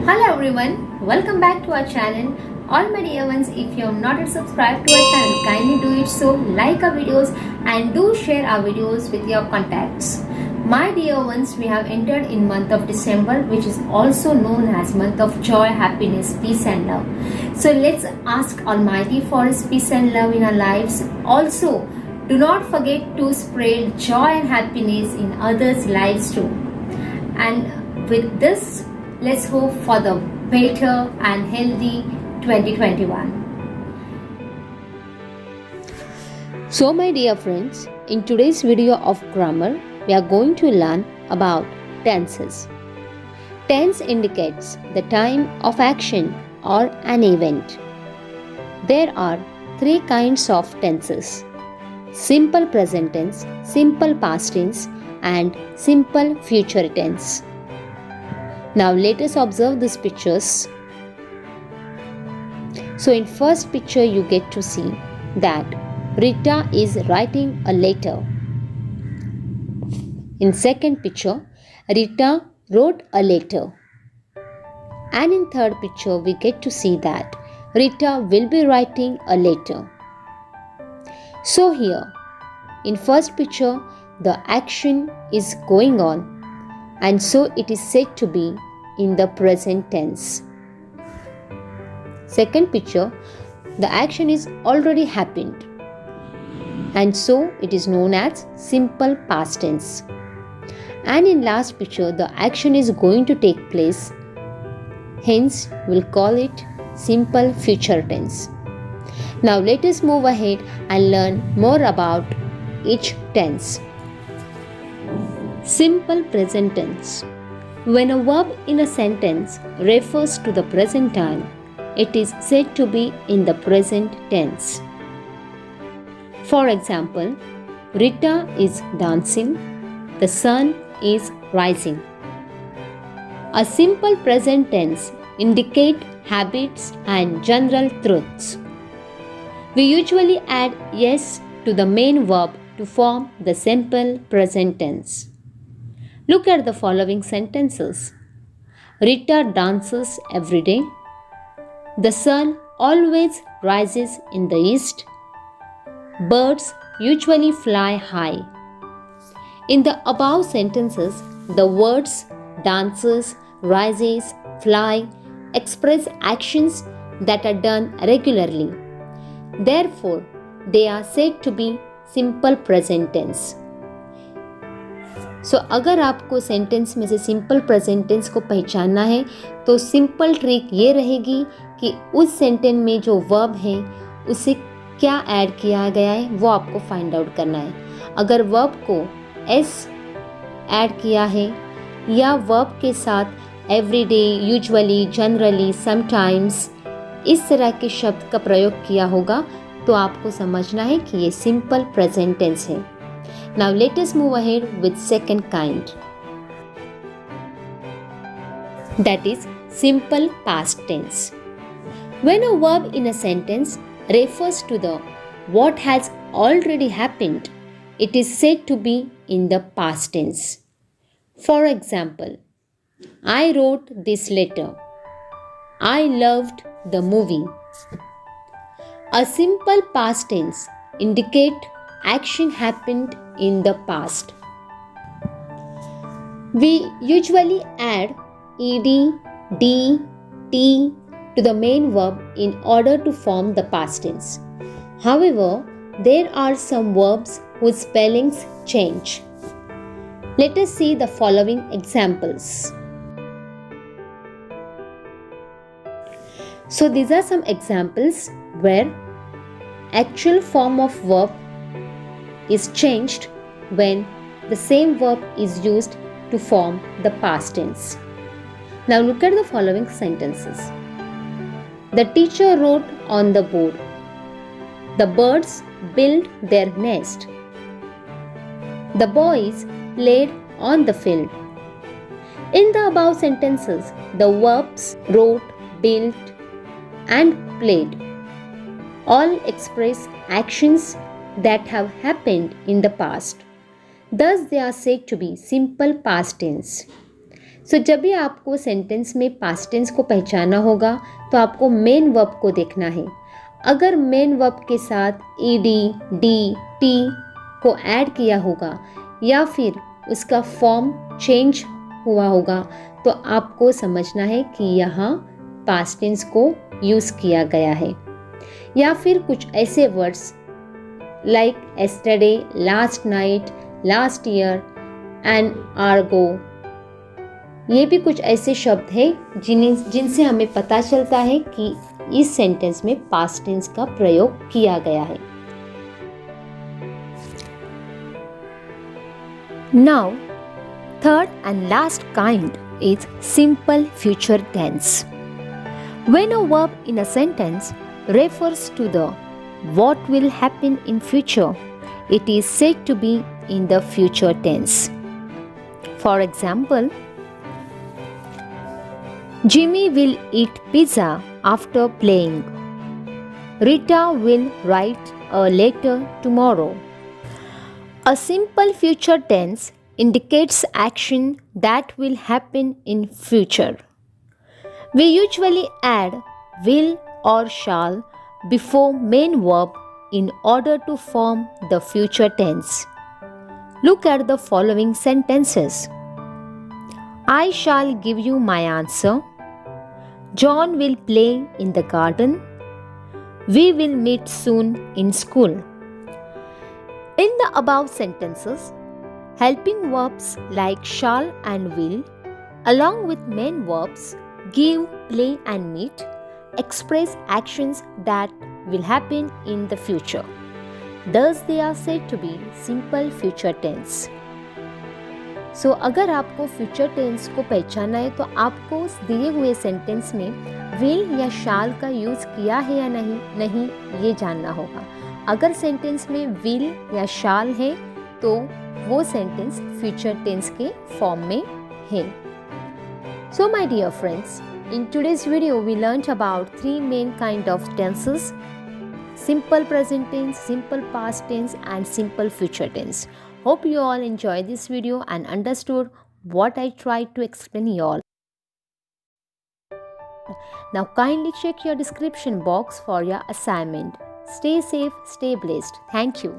Hello everyone, welcome back to our channel. All my dear ones, if you have not yet subscribed to our channel, kindly do it so, like our videos and do share our videos with your contacts. My dear ones, we have entered in month of December, which is also known as month of joy, happiness, peace and love. So let's ask Almighty for His peace and love in our lives. Also, do not forget to spread joy and happiness in others' lives too. And with this, let's hope for the better and healthy 2021. So my dear friends, in today's video of grammar, we are going to learn about tenses. Tense indicates the time of action or an event. There are three kinds of tenses: simple present tense, simple past tense, and simple future tense. Now let us observe these pictures. So in first picture you get to see that Rita is writing a letter. In second picture, Rita wrote a letter. And in third picture we get to see that Rita will be writing a letter. So here, in first picture, the action is going on, and so it is said to be in the present tense. Second picture, the action is already happened, and so it is known as simple past tense. And in last picture, the action is going to take place, hence we'll call it simple future tense. Now let us move ahead and learn more about each tense. Simple present tense. When a verb in a sentence refers to the present time, it is said to be in the present tense. For example, Rita is dancing, the sun is rising. A simple present tense indicates habits and general truths. We usually add yes to the main verb to form the simple present tense. Look at the following sentences. Rita dances every day. The sun always rises in the east. Birds usually fly high. In the above sentences, the words dances, rises, fly express actions that are done regularly. Therefore, they are said to be simple present tense. सो अगर आपको sentence में से simple present tense को पहचानना है तो simple trick ये रहेगी कि उस सेंटेंस में जो वर्ब है उसे क्या ऐड किया गया है वो आपको फाइंड आउट करना है। अगर वर्ब को एस ऐड किया है या वर्ब के साथ एवरीडे, यूजुअली, जनरली, समटाइम्स इस तरह के शब्द का प्रयोग किया होगा तो आपको समझना है कि ये सिंपल प्रेजेंट टेंस है। Now let us move ahead with second kind. That is simple past tense. When a verb in a sentence refers to the what has already happened, it is said to be in the past tense. For example, I wrote this letter. I loved the movie. A simple past tense indicates action happened in the past. We usually add ed, d, t to the main verb in order to form the past tense. However, there are some verbs whose spellings change. Let us see the following examples. So these are some examples where actual form of verb is changed when the same verb is used to form the past tense. Now look at the following sentences. The teacher wrote on the board. The birds built their nest. The boys played on the field. In the above sentences, the verbs wrote, built, and played all express actions that have happened in the past. Thus, they are said to be simple past tense. सो जब भी आपको sentence में past tense को पहचाना होगा तो आपको main verb को देखना है। अगर मेन वर्ब के साथ ईडी, डी, टी को ऐड किया होगा या फिर उसका फॉर्म चेंज हुआ होगा तो आपको समझना है कि यहाँ पास्ट टेंस को यूज़ किया गया है। या फिर कुछ ऐसे words like yesterday, last night, last year and Ergo, ये भी कुछ ऐसे शब्द हैं जिनसे हमें पता चलता है कि इस सेंटेंस में पास्ट टेंस का प्रयोग किया गया है। Now, third and last kind is simple future tense. When a verb in a sentence refers to the what will happen in future, it is said to be in the future tense. For example, Jimmy will eat pizza after playing. Rita will write a letter tomorrow. A simple future tense indicates action that will happen in future. We usually add will or shall before main verb in order to form the future tense. Look at the following sentences. I shall give you my answer. John will play in the garden. We will meet soon in school. In the above sentences, helping verbs like shall and will, along with main verbs give, play, and meet, express actions that will happen in the future. Thus, they are said to be simple future tense. सो अगर आपको future tense को पहचाना है तो आपको उस दिए हुए सेंटेंस में विल या शाल का यूज़ किया है या नहीं ये जानना होगा। अगर सेंटेंस में विल या शाल है तो वो सेंटेंस फ्यूचर टेंस के फॉर्म में है। So my dear friends, in today's video we learned about 3 main kind of tenses: simple present tense, simple past tense, and simple future tense. Hope you all enjoyed this video and understood what I tried to explain you all. Now kindly check your description box for your assignment. Stay safe, stay blessed. Thank you.